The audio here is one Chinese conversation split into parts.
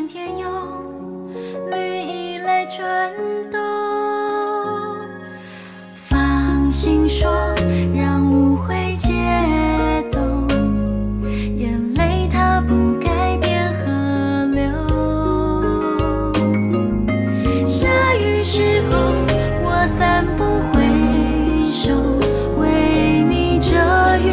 天天用绿意来转动。放心说，让误会解冻，眼泪它不改变河流。下雨时候，我散步回首，为你遮雨。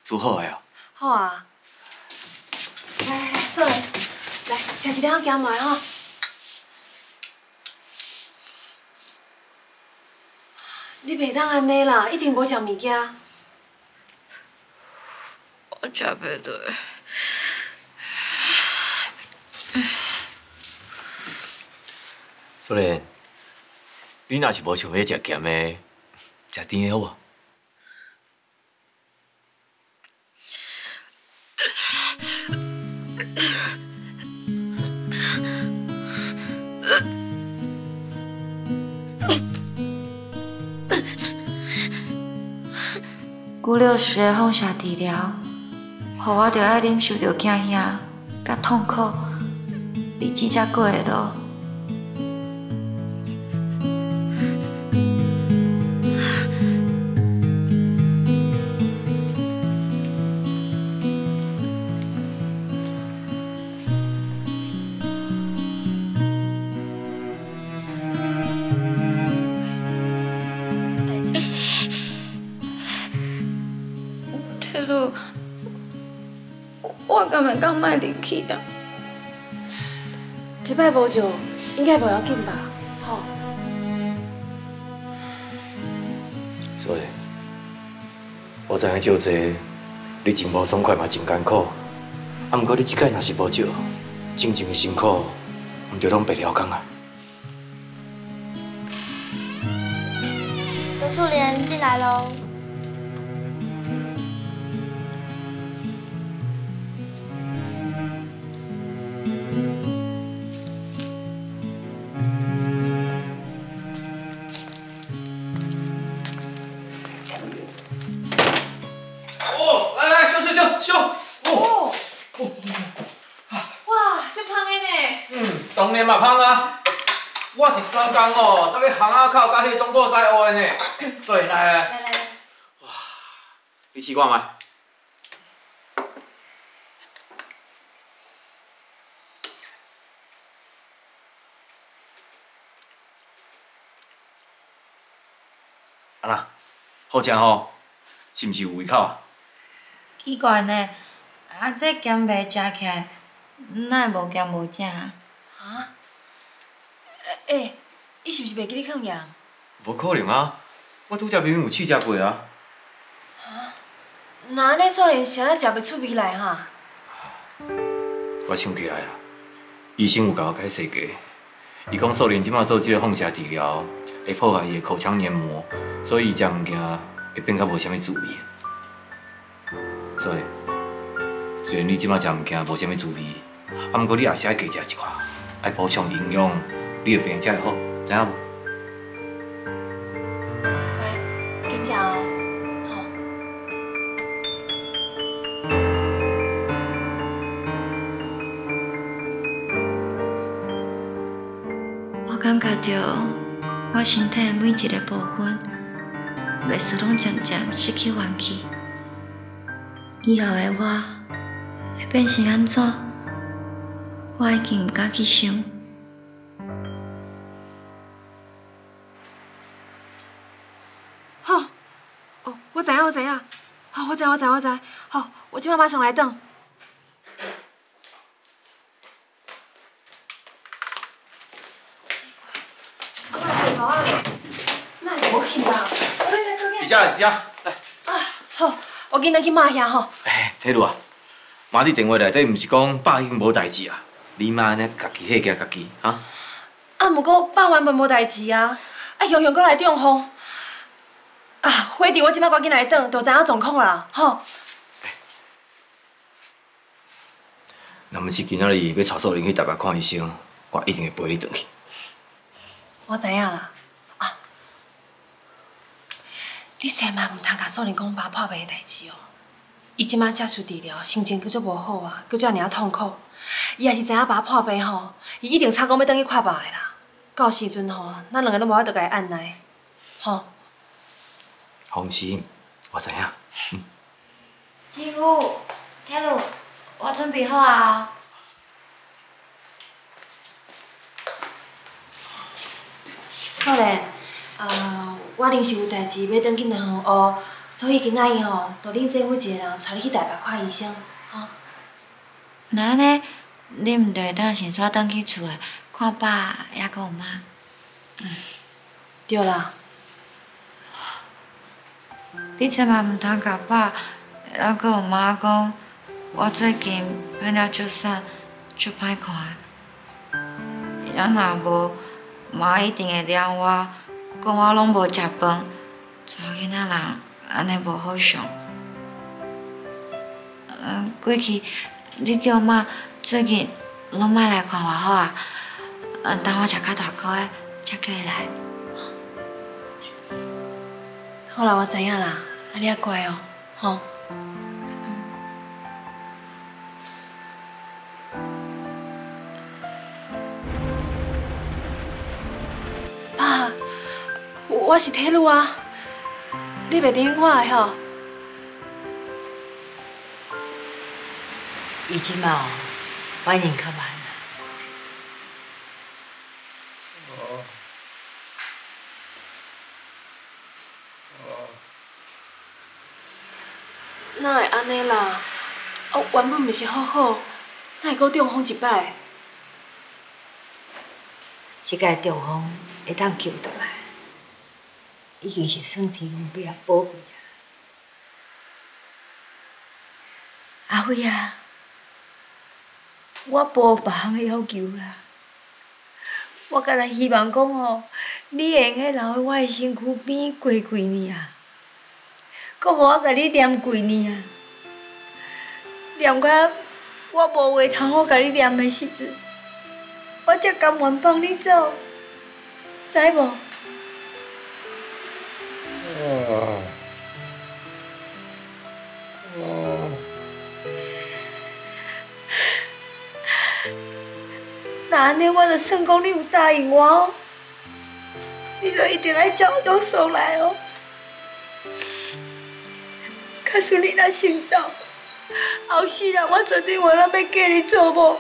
煮好个哦。好啊。来，做来，来吃一两咸糜吼。你袂当安尼啦，一定无食物件。我食袂落。素莲，你若是无想要食咸的，食甜的好无？ 久了时的放射治疗，互我着爱忍受着惊吓、甲痛苦，日子才过会落。我敢会讲莫入去啊？一摆无就应该无要紧吧？吼。所以，我知影照这，你真无爽快嘛，真艰苦。啊，毋过你即摆若是无照，真正的辛苦，毋着拢白了工啊。刘素莲进来喽。 修哦哇，足香的呢！当然嘛香啊！我是专工哦，这个巷仔口甲迄中破塞学的呢。做来来。来。哇，你试看卖。啊啦，好食吼，是毋是有胃口啊？ 奇怪呢，这咸糜食起来，哪会无咸无正啊？啊？伊是毋是袂记你囥药？无可能啊！我拄则明明有试食过啊。啊？那安尼素莲是安怎食袂出味来哈？我想起来啦，医生有甲我解释过，伊讲素莲即马做即个放射治疗，会破坏伊的口腔黏膜，所以伊食物件会变甲无啥物滋味。 所以，虽然你即马食物件无啥物滋味，啊，毋过你也是爱加食一寡，爱补充营养，你的病才会好，知影无？乖，紧食哦，好。我感觉到我身体的每一个部分，袂使拢渐渐失去元气。以后的我会变成安怎？我已经毋敢去想。好，哦，我知影，我知影。好，我知。好，我即摆马上来转。哪会无去啊？是遮，来。啊，好，我今仔去妈遐吼。哎，体路啊，妈你电话内底毋是讲爸已经无代志啊？你妈安尼家己吓惊家己啊？啊，毋过爸原本无代志啊，啊，雄雄搁来中风。啊，火弟，我即摆赶紧来转，就知影状况啦，吼。若毋是今仔日要带素玲去台北看医生，我一定会陪你转去。我知影啦，啊，你千万毋通甲素玲讲爸破病的代志哦。伊即摆接受治疗，心情佫足无好啊，佫遮尔痛苦。伊若是知影爸破病吼，伊一定吵讲要转去看爸的啦。到时阵吼，咱两个都无法度甲伊按捺，吼。放心，我知影。师傅，铁路，我准备好啊。素玲，我临时有代志要转去两项屋，所以今仔日吼，就恁政府一个人带你去台北看医生，吼。那安尼，你毋就会当先煞转去厝诶，看爸也阁有妈。对啦。你千万毋通甲爸还阁有妈讲，我最近变了足瘦，足歹看。也若无，妈一定会抓我，讲我拢无食饭，查囡仔人安尼无好相。过去你叫妈最近拢莫来看我好啊，等我食较大个诶，才叫伊来。好啦，我知影啦，你也乖哦，吼。爸，我是体路啊，你袂顶我的吼？伊即马哦，反应较慢啦。哪会安尼啦？原本毋是好好，哪会阁中风一摆？即摆中风会当救倒来，已经是算天公伯啊宝贝啊。阿辉啊，我无别项的要求啦，我敢若希望讲吼，你会用个留喺我的身躯边过几年啊，搁互我甲你念几年啊，念到我无话通好甲你念的时阵，我才甘愿放你走，知无？那安尼，我就算讲你有答应我哦，你就一定爱照我送来哦。假使你若先走，后世人我绝对无咱要嫁你做某，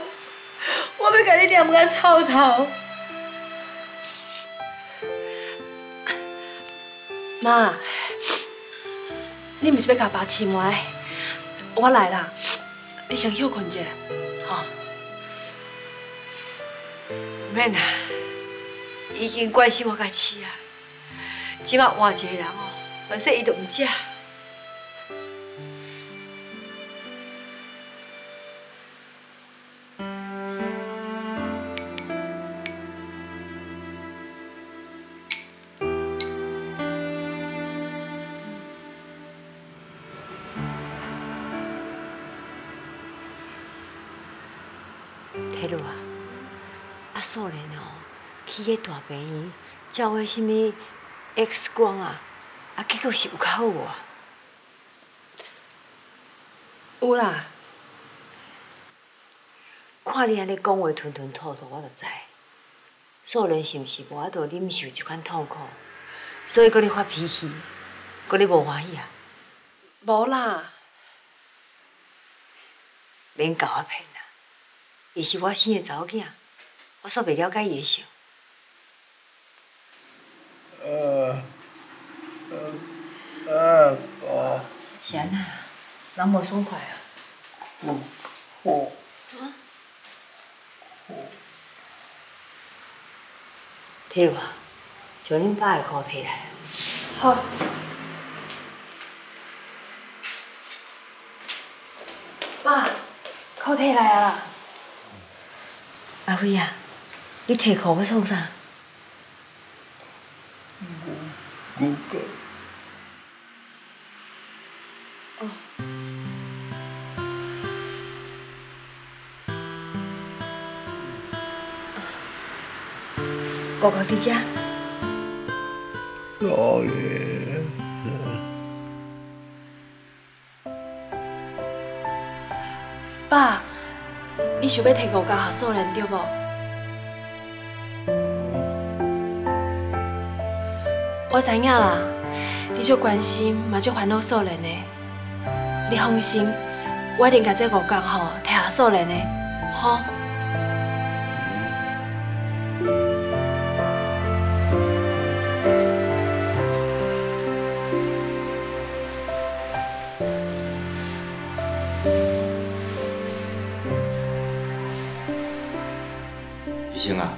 我要甲你念到草头。妈，你毋是要甲爸饲糜？我来啦，你先休困者，吼。免啦，已经关心我甲饲啊。即摆换一个人哦，反正伊都毋食。体路啊，啊素莲哦，去个大病院照个什么 X 光啊，啊结果是有较好无？有啦。看你安尼讲话吞吞吐吐，我就知素莲是毋是无法度忍受这款痛苦，所以搁咧发脾气。搁你无欢喜啊？无啦，免甲我骗啦！伊是我生的查某囝，我煞袂了解伊的性。哥。是安那啦，人无爽快啊。摕落啊，将恁爸的裤摕来。好。妈，裤摕来啊啦。阿辉啊，你摕裤要创啥？牛角。哥哥伫遮。老爷。爸，你想要摕五角给素莲对无？我知影啦，你足关心，嘛足烦恼素莲的。你放心，我一定甲这五角吼摕下素莲的，吼。医生啊，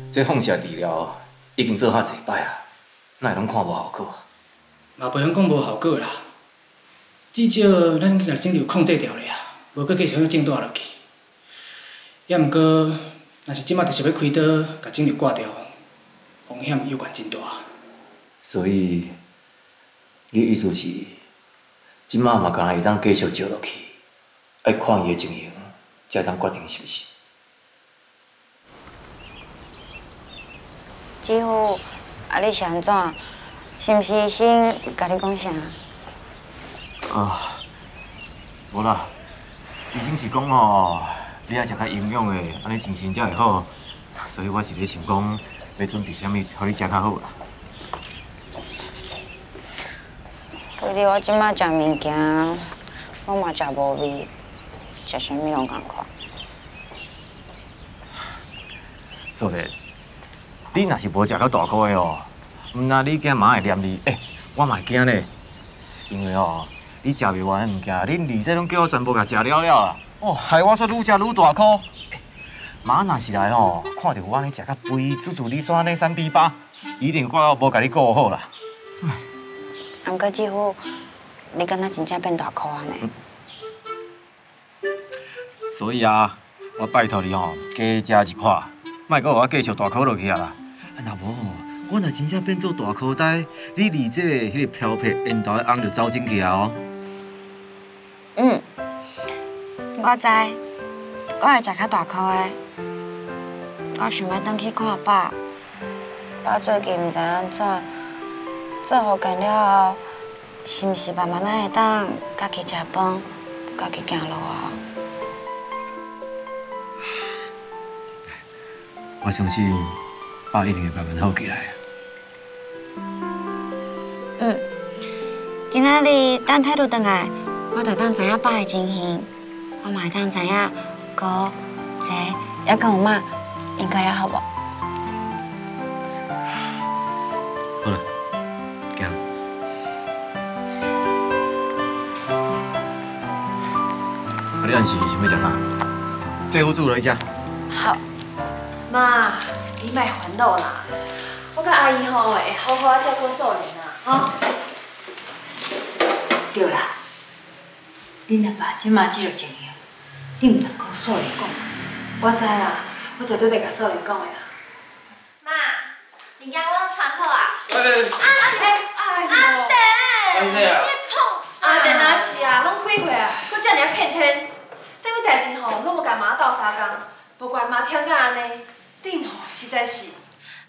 这放射治疗已经做遐侪摆啊，哪会拢看无效果啊？嘛袂晓讲无效果啦，至少咱甲肿瘤控制掉了啊，无搁继续种大落去。也毋过，若是即马直接要开刀，甲肿瘤挂掉，风险有关真大。所以，你意思是，即马嘛敢若会当继续照落去，爱看伊的情形，才当决定是毋是？姊夫，啊你是安怎？是毋是医生甲你讲啥？无啦，医生是讲吼，你爱食较营养的，安尼精神才会好。所以我是咧想讲，要准备啥物，互你食较好啦。为了我即摆食物件，我嘛食无味，食啥物拢共款。素莲，你若是无食到大颗的哦，毋但你惊妈会念你，我嘛会惊咧。因为哦，你食袂完的物件，恁二姐拢叫我全部甲食了了啊！哦，害我煞愈食愈大颗。妈若是来吼，看到我安尼食甲肥，煮你煞安尼3比8，一定怪我无甲你顾好啦。啊，毋过姊夫，你敢若真正变大颗安尼？所以啊，我拜托你吼，加食一块，莫阁互我继续大颗落去啊啦。若无，我若真正变做大颗呆，你二姐迄个漂泊缘投的翁就走进去啊哦。我知，我会食较大颗的。我想要转去看爸。爸最近毋知安怎，做护工了后，是毋是慢慢会当家己食饭，家己行路啊？我相信爸一定会慢慢好起来。今仔日等态度转来，我就当知影爸的情形，我嘛会当知影哥、姐也跟有妈应该了好无？好了，行。你暗时想要食啥？最后煮落去食。好。妈，你莫烦恼啦，我甲阿姨吼会好好啊照顾素莲啊，吼。对啦，恁阿爸即马即落情形，你毋通讲素莲讲。我知啦，我绝对袂甲素莲讲的啦。妈，物件我拢穿好啊。阿谁啊？你创阿电哪是啊，拢几岁啊，搁遮尔啊骗天，啥物代志吼，拢无甲妈斗相共，无怪妈忝甲安尼，恁吼实在是。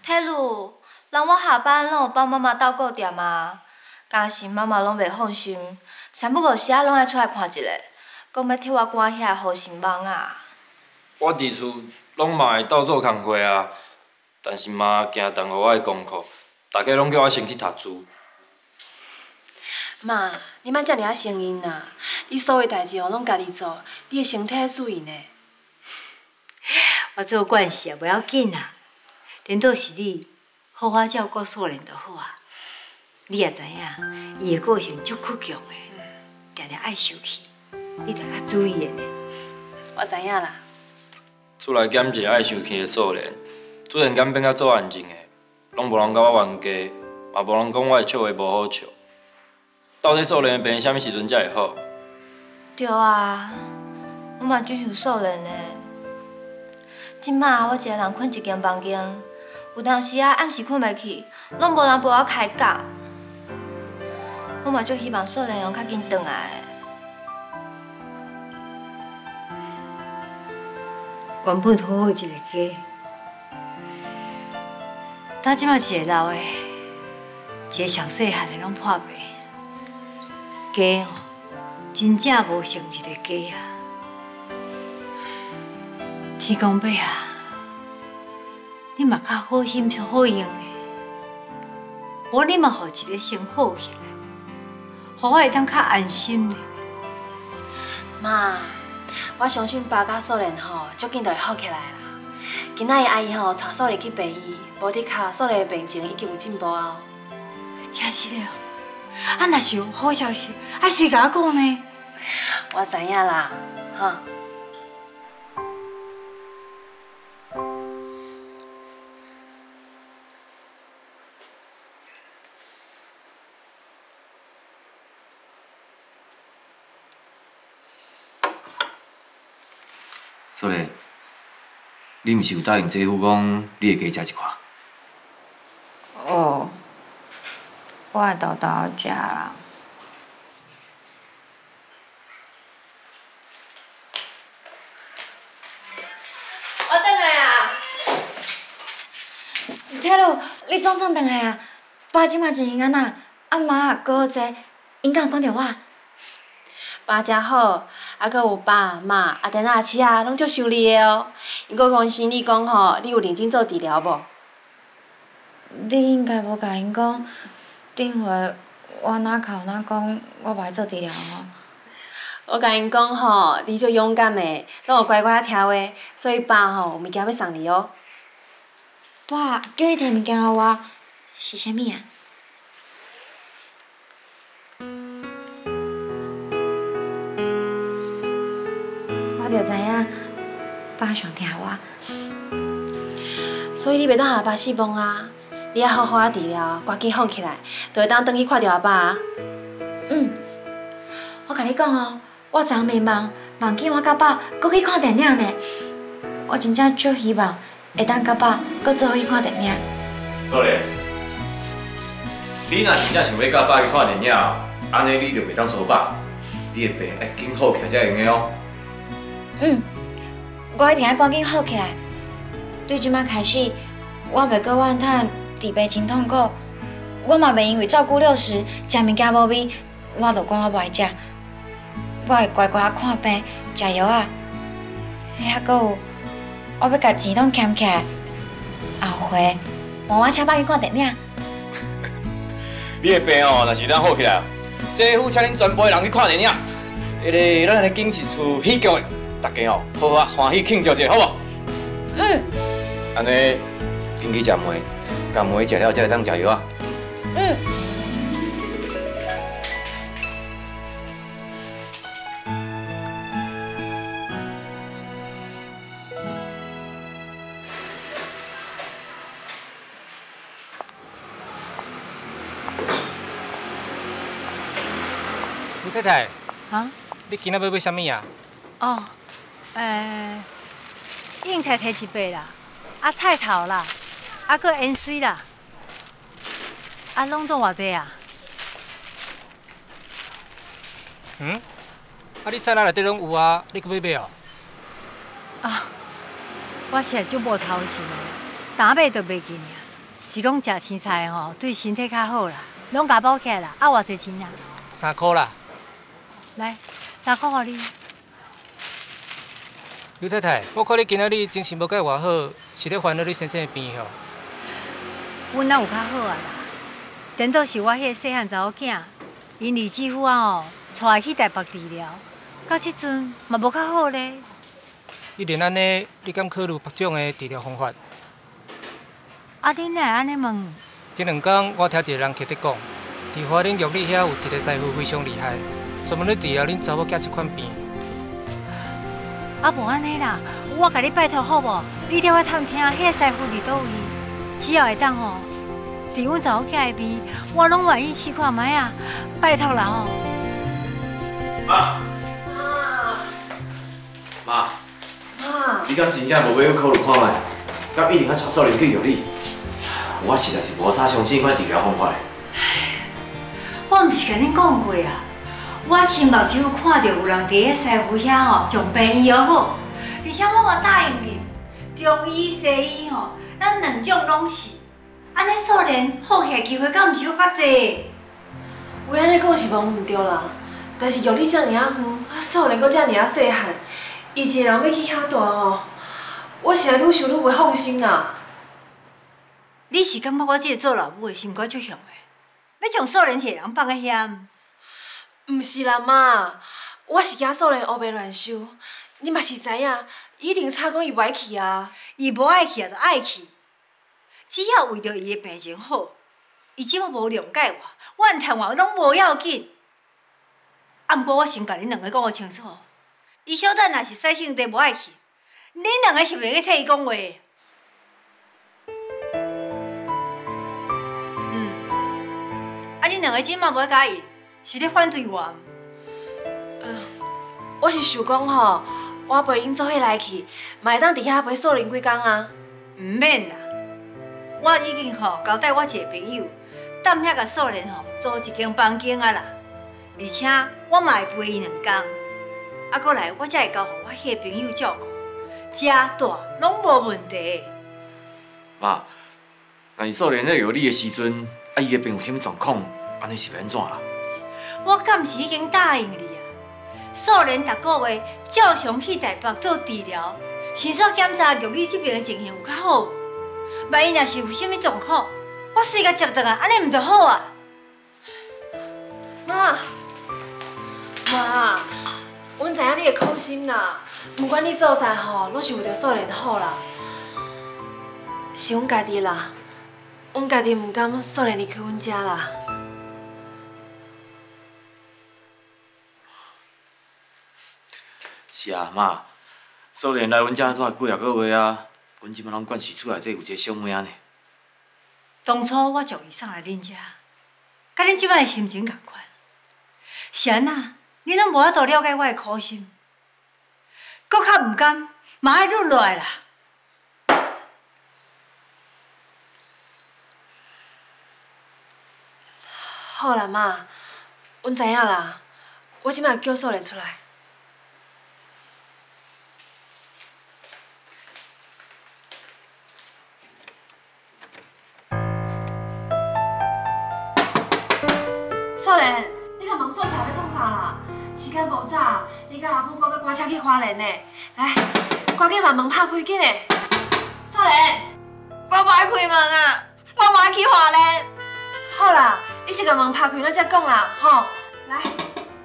泰鲁，人我下班拢有帮妈妈斗顾店啊，敢是妈妈拢袂放心，三不五时啊拢爱出来看一下，讲要替我赶遐好心网啊。我伫厝拢嘛会斗做工课啊，但是妈惊耽误我的功课，大家拢叫我先去读书。妈，你莫遮尔啊生硬啦！你所有代志哦，拢家己做，你的身体要注意呢。我做惯势啊，袂要紧啦。颠倒是你好好照顾素莲就好啊。你也知影，伊的个性足倔强的，常常爱生气，你着较注意的呢。我知影啦。厝内减一个爱生气的素莲，突然间变甲做安静的，拢无人甲我冤家，嘛无人讲我的笑话无好笑。到底素莲的病啥物时阵才会好？对啊，我嘛真想素莲的。即马我一个人困一间房间，有当时啊暗时困袂去，拢无人陪我开讲。我嘛最希望素莲用较紧转来的。原本好好一个家，到即马一个老的，一个上细汉的拢破败，家哦，真正无像一个家啊！天公伯啊，你嘛较好心好用的，无你嘛互一个先好起来，互我会当较安心的。妈，我相信爸甲素莲吼，足紧就会好起来啦。今仔日阿姨吼带素莲去病医，无伫卡素莲的病情已经有进步啊。真是的哦，啊，若是有好消息，爱随甲我讲呢。我知影啦，哈。素莲，你毋是有答应姐夫讲你会加食一块？哦，我会豆豆食啦。我转来啊！铁路，你总算转来啊！爸即马真安那，啊妈搁好济，因敢有讲着我？爸真好，啊，搁有爸妈、阿珍、阿七啊，拢足想你的哦。因搁关心你讲吼，你有认真做治疗无？你应该无甲因讲，顶回我哪哭哪讲我袂做治疗吼。我甲因讲吼，你足勇敢的，拢有乖乖听话，所以爸吼有物件要送你哦。爸叫你摕物件互我，是啥物啊？我就知影，爸上听我。所以你袂当互爸失望啊！你要好好啊治疗，赶紧好起来，就会当转去看到阿爸啊。我甲你讲哦，我昨昏梦，梦见我甲爸搁去看电影呢。我真正足希望会当甲爸搁做伙去看电影。素莲，你若真正想要甲爸去看电影，安尼你就袂当说爸，你的病要紧好起来才会用的哦。我一定要赶紧好起来。对即摆开始，我袂搁怨叹治病真痛苦，我嘛袂因为照顾60食物件无味，我就讲我袂食。我会乖乖看病、食药啊。还搁有，我要甲钱拢捡起来，后回换我请爸去看电影。你的病哦，若是咱好起来，姐夫请恁全部的人去看电影，咱安尼建一厝喜剧的，大家哦好好欢喜庆祝者，好无？安尼，紧去食糜，甲糜食了才会当食药啊。吴太太，啊？你今仔要买啥物啊？哦，应菜摕一包啦，啊菜头啦，啊搁盐水啦，啊拢总偌济啊？啊，你菜篮内底拢有啊，你搁要买哦？啊，我实在足无头绪的，打买都袂记尔，是讲食青菜吼对身体较好啦，拢甲包起来啦，啊偌济钱啊3箍啦。来，3箍互你。刘太太，我看你今仔日精神无解偌好，是咧烦恼你先生的病吼？阮哪有较好啊啦？颠倒是我迄个细汉查某囝，因二姊夫啊带去台北治疗，到即阵嘛无较好咧。既然安尼，你敢考虑别种的治疗方法？啊，恁哪会安尼问？这2天我听一个人客在讲，伫花莲玉里遐有一个师傅非常厉害，专门咧治疗恁查某囝这款病。啊，无安尼啦，我甲你拜托好无？你替我探听，迄个师傅伫倒位？只要会当吼，伫阮查某囝的边，我拢愿意试看卖啊！拜托啦吼！妈，妈，你敢真正无要考虑看卖？敢一定要带少年去玉里？我实在是无啥相信迄款治疗方法的。我毋是甲恁讲过啊，我亲目睭有看到有人伫个师傅遐吼将病医好，而且我嘛答应你，中医西医吼，咱2种拢是。安尼少年好起来机会，敢毋是搁较济？有安尼讲是无毋对啦，但是玉里遮尔远，少年搁遮尔细汉，伊一个人要去遐大吼，我实在愈想愈袂放心啦。你是感觉我这个做老母的心肝足雄的，要将少年一个人放在遐？毋是啦，妈，我是惊少年乌白乱想，你嘛是知影，伊一定吵讲伊不爱去啊。伊无爱去也就爱去。只要为着伊的病情好，伊即马无谅解我，怨叹我拢无要紧。啊，毋过我先甲恁2个讲个清楚，伊小等若是使性地无爱去，恁2个是袂去替伊讲话。啊，恁2个即马无甲伊，是咧反对我？我是想讲吼，我陪恁做伙来去，嘛会当伫遐陪少年几工啊？毋免啦。我已经交代我一个朋友，踮遐甲少年租一间房间啊啦，而且我嘛会陪伊2工，啊，搁来我才会交互我迄个朋友照顾，食大拢无问题。妈，但是少年在玉里的时阵，啊，伊的病有啥物状况，安尼是要安怎啦？我敢是已经答应你啊！少年逐个月照常去台北做治疗，先煞检查玉里这边的情形有较好无？万一若是有啥物状况，我随甲接倒来，安尼毋就好啊？妈，阮知影你的苦心啦，不管你做啥吼，拢是为着少年好啦。是阮家己啦，阮家己毋甘少年离开阮遮啦。是啊，妈，少年来阮遮住几个月啊。阮即摆拢惯是厝内底有一个小妹仔呢。当初我将伊送来恁遮，甲恁即摆的心情共款。是安那，恁拢无法度了解我的苦心，搁较毋甘，嘛爱忍落来啦。好啦，妈，阮知影啦，我即摆叫少年出来。少年，你甲门锁徛要创啥啦？时间无早，你甲阿母讲要赶车去花莲呢。来，赶紧把门拍开，紧嘞！少年，我无爱开门啊，我无爱去花莲。好啦，你先甲门拍开，咱才讲啦，吼。来，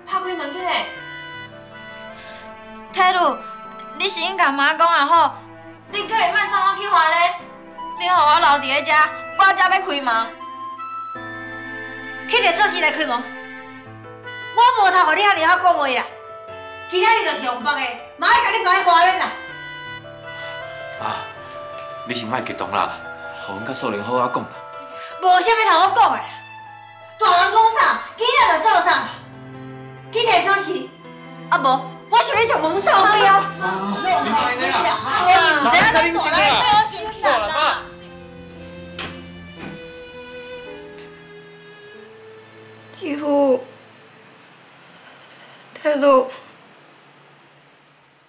拍开门，紧嘞！泰鲁，你是应甲妈讲也好，你可会莫送我去花莲？你互我留伫咧遮，我才要开门。去着做事来开门，我无通互你遐尔好讲话啦。今仔日就是红包的，嘛爱甲你放去花莲啦。妈，你先莫激动啦，互阮甲少年好好讲啦。无啥物通好讲的啦，大人讲啥，囡仔就做啥。去摕锁匙，啊无，我想要将门锁开啊。你买的啦，我唔知影你做来做心好了妈。继父，泰鲁，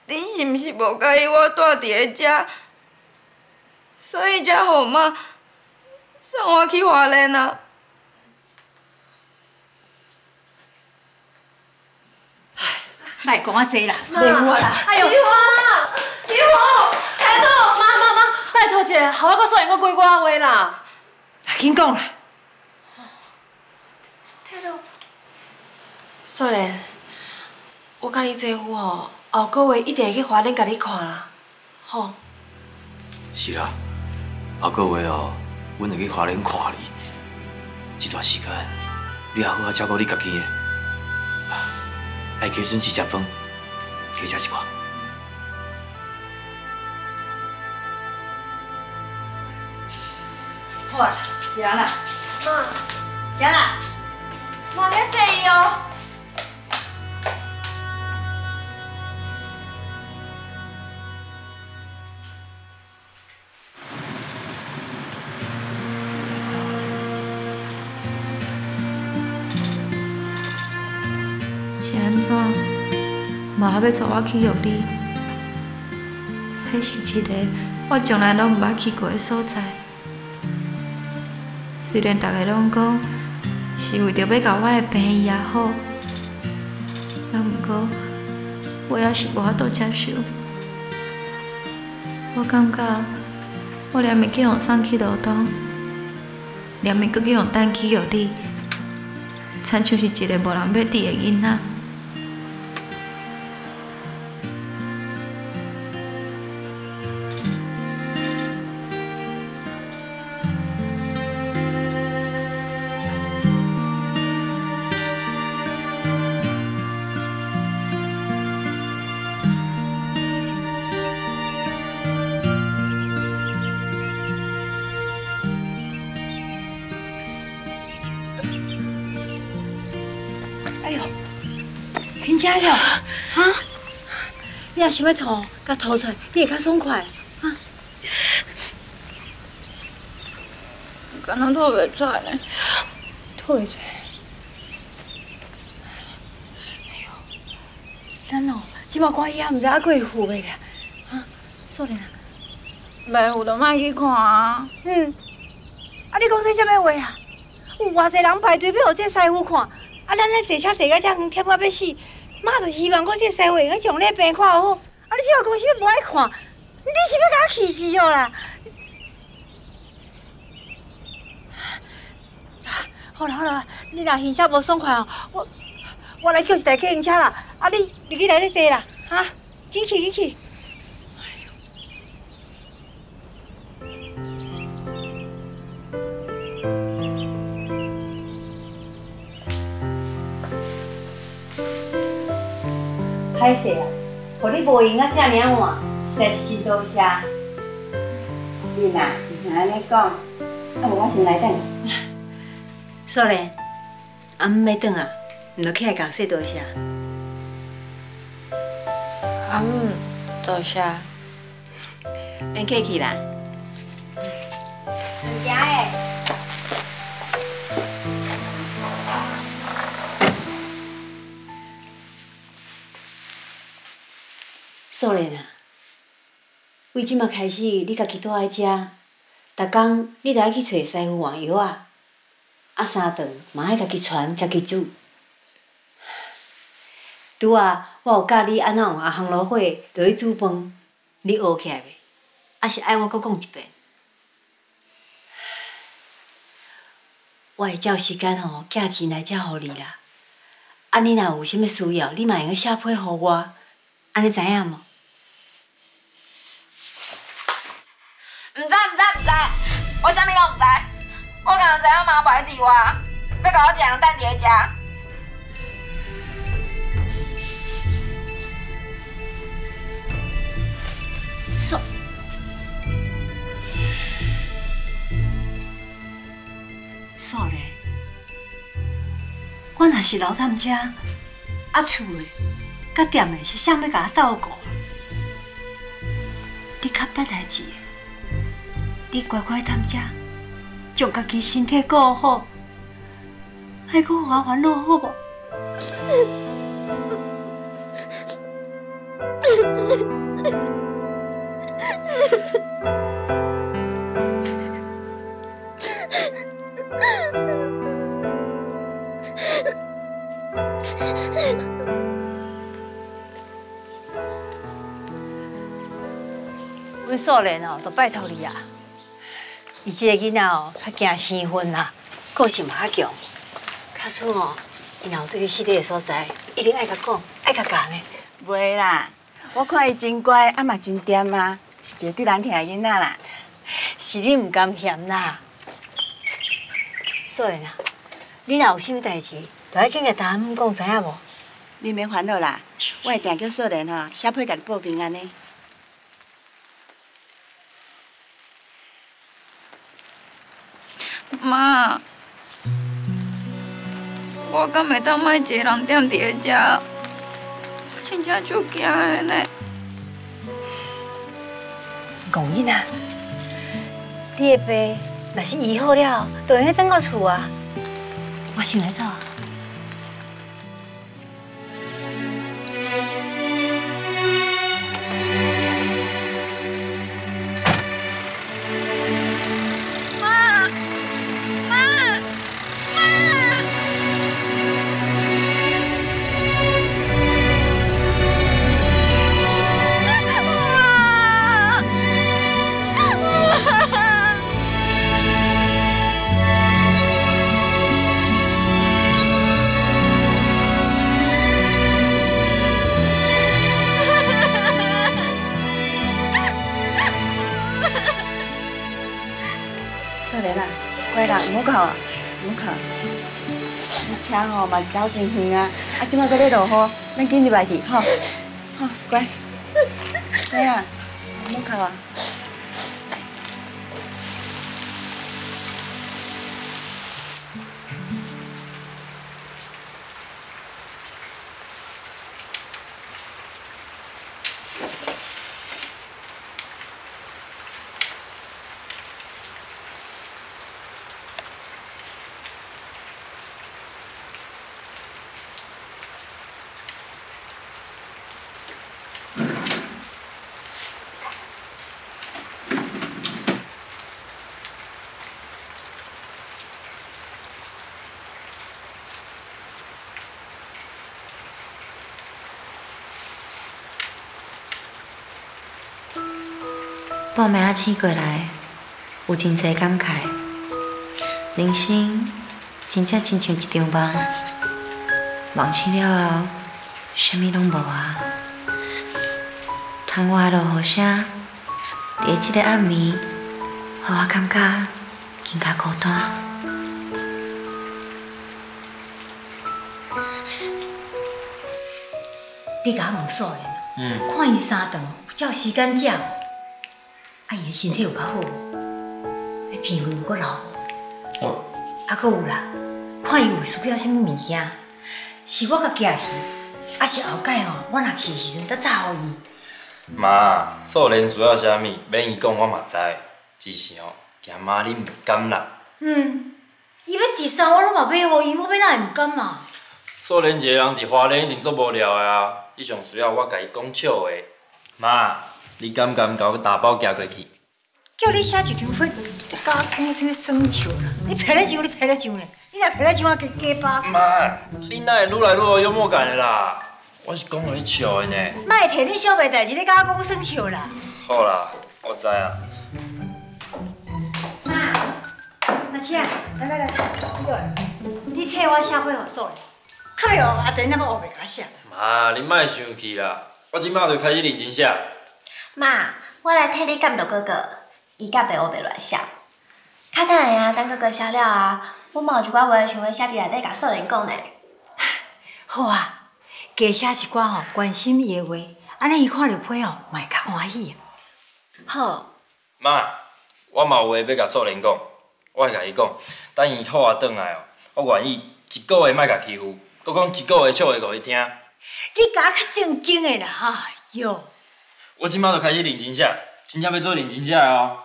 恁是毋是无介意我住伫咧遮，所以才互妈送我去花莲啊？莫讲啊济啦，袂我啦。哎呦，继父，泰鲁，妈，拜托者，互我阁少年阁几句话啦。来，紧讲啦。泰鲁，素莲，我甲你姐夫吼，后个月一定会去花莲甲你看啦，吼。是啦，后个月哦，阮会去花莲看你。这段时间，你也好好照顾你家己的。爱加准时食饭，加食一寡。好啦，行啦，妈，行啦，妈在洗伊哦。是安怎？嘛还要带我去玉里？迄是一个我从来拢毋捌去过的所在。虽然大家拢讲是为着要甲我的病医也好，也毋过我也是无法度接受。我感觉我连袂去互送去路东，连袂阁去互等去玉里，亲像是一个无人要伫的囡仔。真正着，哈？你若想要吐，甲吐出来，你会较爽快，哈？敢若吐袂出来呢？吐袂出来。哎呦，咱哦，即马看医啊，毋知还佫会付袂个，哈？素莲啊，袂有就莫去看啊。啊，你讲这啥物话啊？有偌济人排队要互这师傅看，啊，咱咧坐车坐到遮远，忝到要死。妈就是希望讲这个师傅会将你病看好。啊，你即马讲是要无爱看，你是要甲我气死哦啦！好啦好啦，你若耳塞无爽快哦，我来叫一台客运车啦。啊，你入去内底坐啦，哈，紧去紧去。歹势啊，互你无闲啊，遮尔晚，实在是真多谢。你呐，唔通安尼讲，啊无我先来等。素莲，阿姆要转啊，毋着起来共说多谢。阿姆，多谢。免客气啦。顺行诶。素莲啊，为即马开始，你家己住在遮，逐工你着爱去找师傅换药啊，啊三顿嘛爱家己传家己煮。拄啊，我有教你安怎用阿香炉火落去煮饭，你学起来袂？还是爱我搁讲一遍？我会照时间吼寄钱来遮互你啦。啊，你若有啥物需要，你嘛用去写批互我，安尼知影无？唔知，我啥物拢唔知。我敢知影妈无爱伫我，要甲我一人等伫咧遮。素莲，我若是留踮遮，啊厝的、甲店的是谁要甲我照顾？你较捌代志的，你乖乖踮遮，将家己身体顾好，莫阁互我烦恼，好无？阮素莲哦，都拜托你啊！伊即个囡仔哦，较惊生分啦，个性嘛较强，假使哦，伊若有对你死地的所在，一定爱甲讲，爱甲教呢。袂啦，我看伊真乖，啊嘛真掂啊，是一个对人疼的囡仔啦。是你唔甘嫌啦。素莲啊，你若有啥物代志，就爱紧甲大姆讲，知影无？你免烦恼啦，我会定叫素莲吼，写批甲你报平安的。妈，我敢袂当莫一个人踮伫个遮，真正足惊的呢。戆囡仔，你的爸若是医好了，就用转到厝啊。我先来走。乖啦，唔好哭啊，唔好哭。你车吼嘛走真远啊，啊，即摆搁咧落雨，咱紧入来去，吼，好，乖，乖啊，唔好哭啊。报名仔醒过来，有真侪感慨，人生真正亲像一场梦，梦醒了后，啥物拢无啊。窗外落雨声，伫即个暗暝，互我感觉更加孤单。你甲我问素莲，看伊三顿有照时间食。啊，伊的身体有较好无？皮肤有搁老无？啊，搁有啦，看伊有需要啥物物件，是我甲寄去，啊是后摆吼，我若去的时阵再trả互伊。妈，素莲需要啥物，免伊讲我嘛知，只是吼，惊妈你唔甘啦。伊要第三我拢嘛买互伊，我要哪会唔甘啦？素莲一个人伫花莲一定做无聊的啊，伊上需要我甲伊讲笑话。妈。你敢甲我打包寄过去？叫你写一张份，你甲我讲啥物耍笑啦？你骗得上，你骗得上呢？你若骗得上，我加巴。妈，你哪会愈来愈有幽默感的啦？我是讲互你笑的呢。莫摕你小妹代志，你甲我讲耍笑啦。好啦，我知啊。妈，阿七啊，来，你替我写批互素的，较袂学阿弟那么学袂甲写。妈，你莫生气啦，我即摆就开始认真写。妈，我来替你监督哥哥，伊甲爸学袂乱写。较等下啊，等哥哥写了啊，我嘛有一寡话想要写伫内底甲素莲讲呢。好啊，加写一寡吼关心伊的话，安尼伊看到批吼，嘛会较欢喜。好。妈，我嘛有话要甲素莲讲，我会甲伊讲，等伊好啊转来哦，我愿意一个月莫甲欺负，佮讲一个月笑话互伊听。你甲我较正经的啦，哎哟。我即摆就开始认真写，真正要做认真写哦。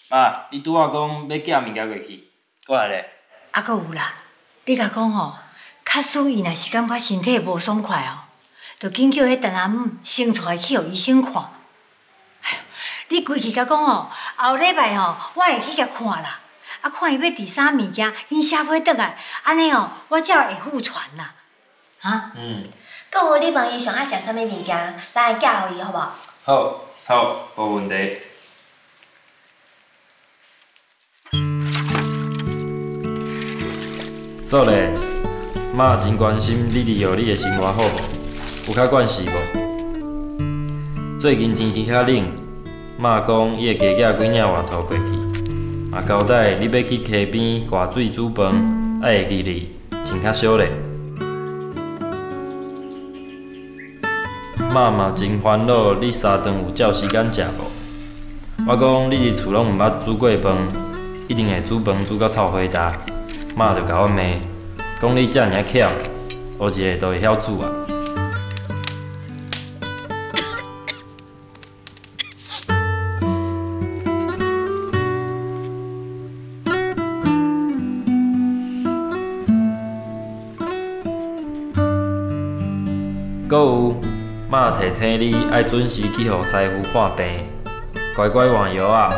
妈，你拄仔讲要寄物件过去，过来咧。啊，搁有啦，你甲讲吼，假使伊若是感觉身体无爽快哦，就紧叫迄陈阿姆先带去互医生看。哎呦，你规气甲讲吼，后礼拜吼，我会去甲看啦。啊，看伊要第啥物件，因写批转来，安尼哦，我才会付传啦。啊？搁有你问伊上爱食啥物物件，咱会寄互伊，好无？好，无问题。素莲，妈真关心你利后你的生活好无？有较惯势无？最近天气较冷，妈讲伊会加寄几领外套过去，嘛交代你要去溪边挂水煮饭，爱会记哩，穿较少咧。妈嘛真烦恼，你3顿有照时间食无？我讲你伫厝拢毋捌煮过饭，一定会煮饭煮到臭火焦。妈就甲我骂，讲你遮尔忝，学一个就会晓煮啊。搁有，妈提醒你爱准时去予财富看病，乖乖换药啊。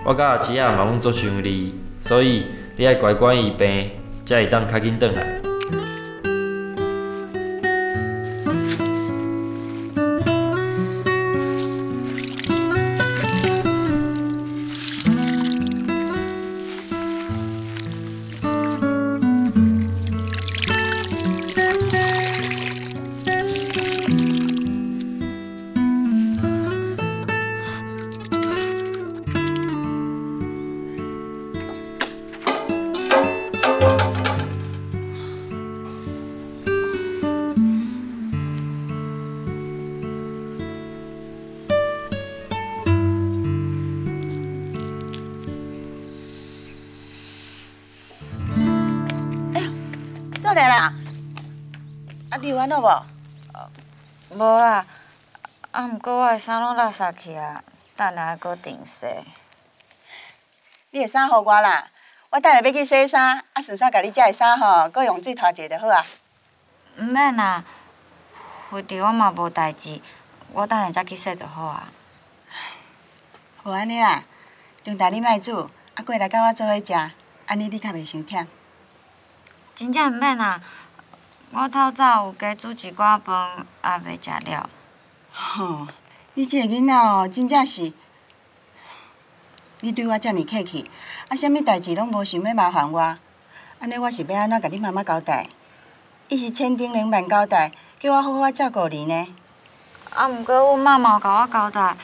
我甲阿姊仔嘛拢足想你，所以你爱乖乖医病，才会当较紧转来。做咧啦，你有安怎无？无啦，毋过我的衫拢垃圾去啊，等下搁订洗。你的衫互我啦，我等下要去洗衫，顺便甲你遮的衫吼，搁用水拖一下就好啊。毋免啦，反正我嘛无代志，我等下才去洗就好啊。无安尼啦，中昼你莫煮，过来甲我做伙食，安尼你较袂伤忝。真正毋免啦，我透早有加煮一寡饭，也袂食了。吼，你这个囡仔哦，真正是，你对我遮尔客气，啥物代志拢无想要麻烦我，安尼我是要安怎甲你妈妈交代？伊是千叮咛万交代，叫我好好照顾你呢。毋过阮妈嘛有甲我交代，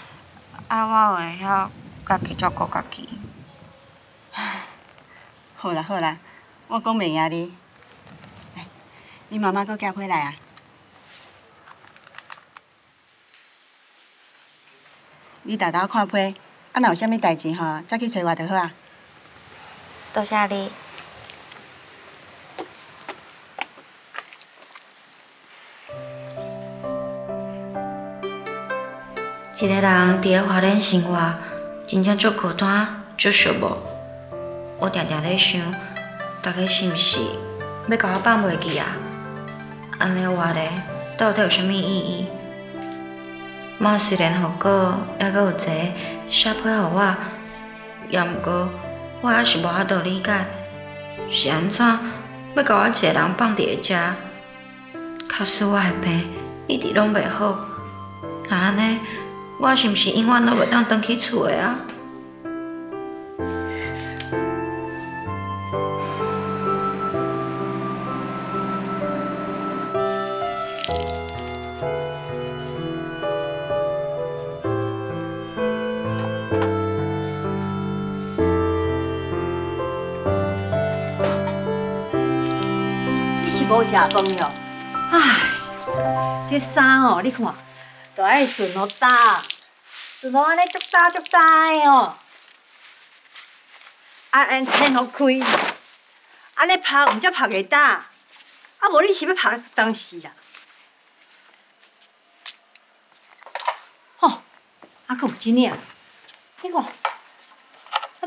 我会晓家己照顾家己。好啦好啦，我讲袂赢你。来，你妈妈搁寄回来啊？你豆豆看批，若有啥物代志吼，再去找我就好啊。多谢你。一个人伫咧花莲生活，真正足孤单、足寂寞。我常常咧想，大家是毋是要甲我放袂记啊？安尼活咧，到底有啥物意义？妈虽然互过，还阁有一个写批互我，也毋过我还是无法度理解，是安怎要甲我一个人放伫个遮，假使我的病一直拢袂好，那安尼我是毋是永远都袂当回去厝的啊？无食饭哟，唉，这衫哦，你看，都爱顺落打，顺落安尼足打足打的哦，安天互开，安尼拍毋则拍袂打，无你是要拍当时啦。吼，阁有一领，你看，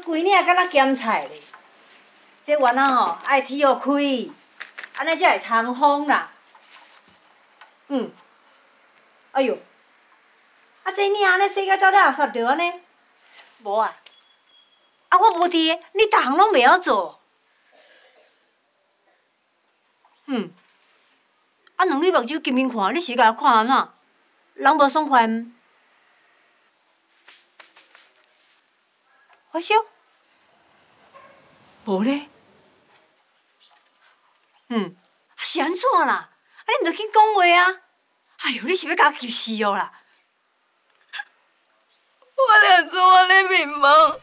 规领敢若咸菜咧，这原仔吼爱铁互开。安尼才会通风啦。哎哟，这领安尼洗甲走垃圾着安尼？无啊，我无伫个，你逐项拢袂晓做。两只目睭金面看，你是甲我看安怎？人无爽快毋？我笑？无咧。是安怎啦？你毋着紧讲话啊！哎呦，你是要甲我急死哦啦！我俩做我咧迷茫，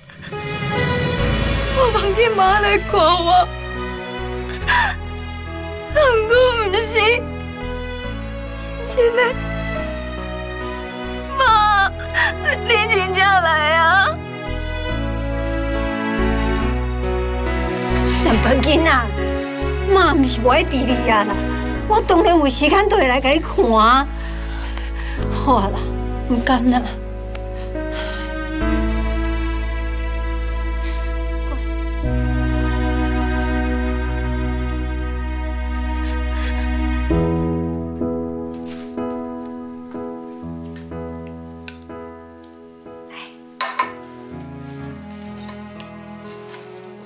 我望见妈来看我，毋过毋是，真的，妈，你真正来啊？三八囡仔，妈毋是无爱伫你啊啦，我当然有时间都会来甲你看啊。好啊啦，唔甘啦。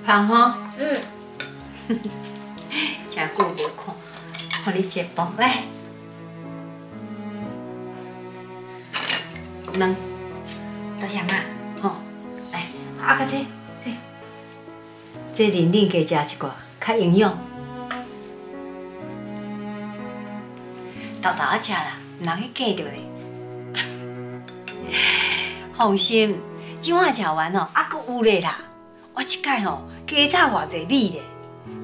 芳吼，真久无看，互你食饭来。两，多谢妈。吼，来，啊个这，这认真加食一寡，较营养。豆豆啊食啦，唔通去见着咧。放心，今晚食完哦，还阁有咧啦。我即摆吼加炒偌济米咧，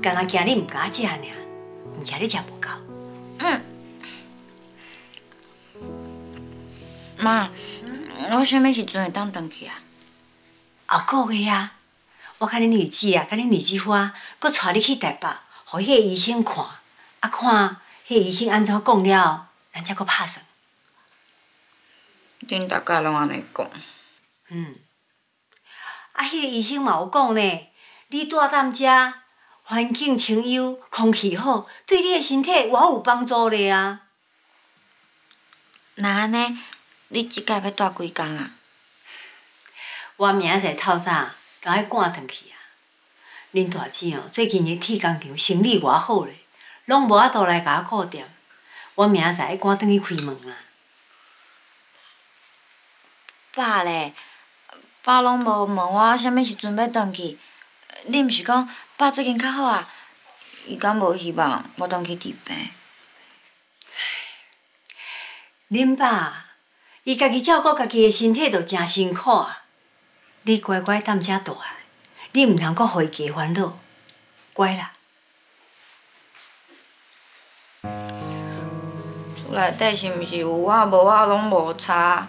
干那惊你唔敢食尔，唔惊你食无够。妈，我啥物时阵会当回去啊？后个月啊，我甲恁二姊啊，甲恁二姊夫，搁带你去台北，互迄个医生看，啊看迄个医生安怎讲了，咱才搁拍算。恁大家拢安尼讲。迄个医生嘛有讲呢，你住踮遮，环境清幽，空气好，对你的身体偌有帮助咧啊！那安尼，你即摆要住几工啊？我明仔载透早甲伊赶转去啊。恁大姊哦，最近个铁工厂生意偌好咧，拢无法度来甲我顾店。我明仔载要赶转去开门啦。爸咧，爸拢无问我啥物时阵要转去。你毋是讲爸最近较好啊？伊敢无希望我转去治病？恁爸，伊家己照顾家己的身体，就真辛苦啊。你乖乖踮遮住啊，你毋通阁互伊加烦恼，乖啦。厝内底是毋是有我无我拢无差？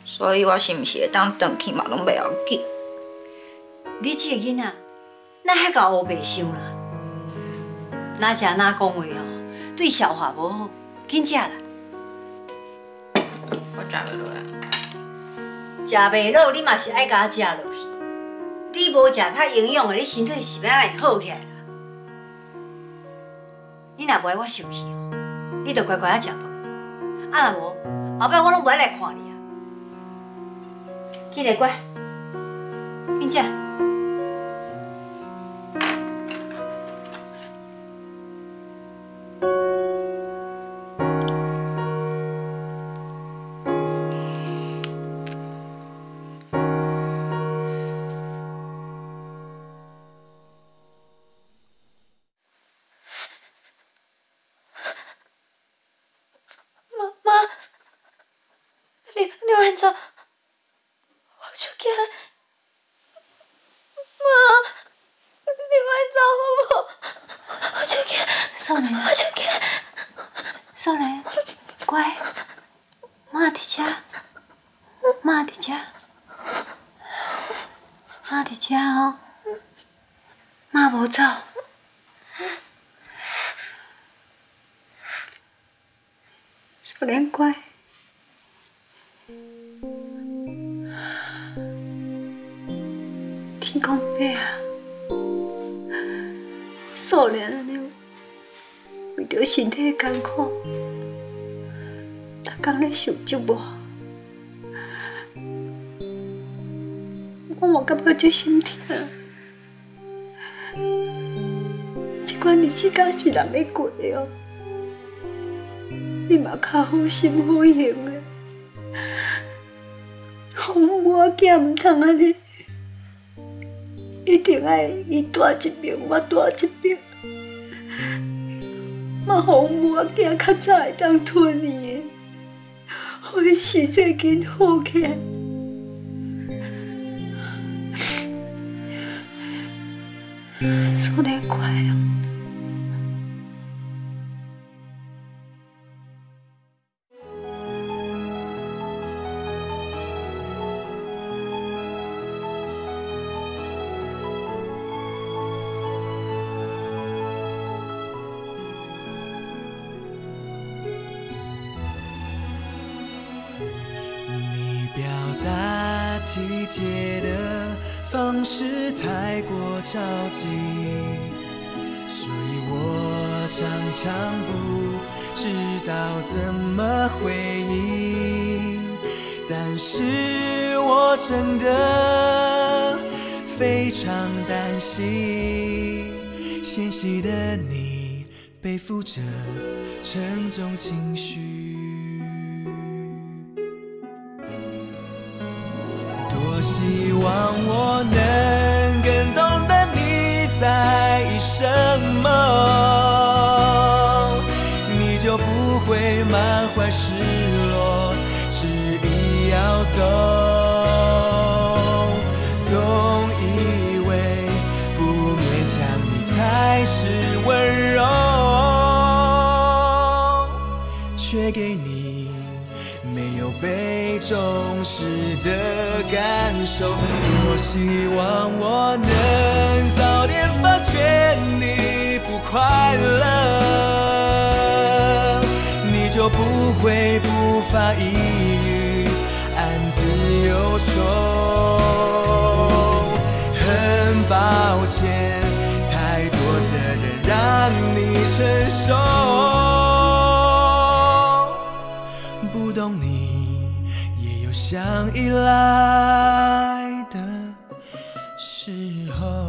所以我是毋是会当转去嘛，拢袂要紧。你这个囡仔，哪遐甲乌白想啦？哪食哪讲话哦，对消化无好，紧食啦。我食袂落啊。食袂落，你嘛是爱甲我食落去。你无食较营养的，你身体是要安尼好起来啦。你若无爱我生气哦，你着乖乖啊食饭。啊若无，后摆我拢袂来看你啊。起来乖，紧食。你安怎？我就惊，妈，你莫走好无？我就惊，少年，我就惊，少年，乖，妈伫遮，妈伫遮，妈伫遮哦，妈无走。少年乖。天公伯啊，少年安尼为着身体艰苦，逐工咧受折磨，我嘛感觉足心疼。这款日子敢是人要过的哦？你嘛较好心好行的，我囝唔通安尼。一定爱伊住一边，我住一边。嘛互我囝较早会当吞伊的，互伊实际紧好起来。苏莲乖哦。体贴的方式太过着急，所以我常常不知道怎么回应。但是我真的非常担心，纤细的你背负着沉重情绪。多希望我能更懂得你在意什么，你就不会满怀失落，执意要走。总以为不勉强你才是温柔，却给你没有被重视的感受。多希望我能早点发觉你不快乐，你就不会不发一语，暗自忧愁。很抱歉，太多责任让你承受，不懂你也有想依赖的时候。